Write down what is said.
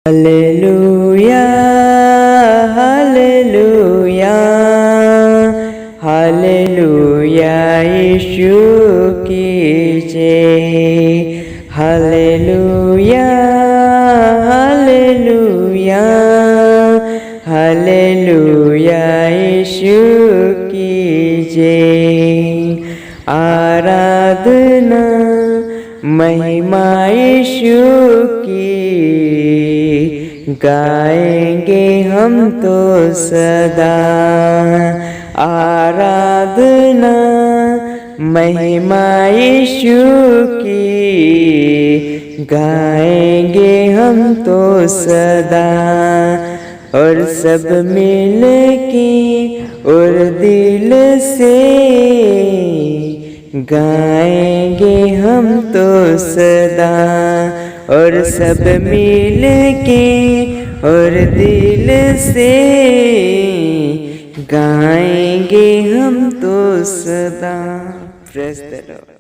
Hallelujah hallelujah hallelujah यीशु की जय। Hallelujah hallelujah hallelujah यीशु की जय। आराधना महिमा यीशु की गाएंगे हम तो सदा। आराधना महिमा यीशु की गाएंगे हम तो सदा। और सब मिल के और दिल से गाएंगे हम तो सदा। और सब मिल के और दिल से गाएंगे हम तो सदा। Praise the Lord.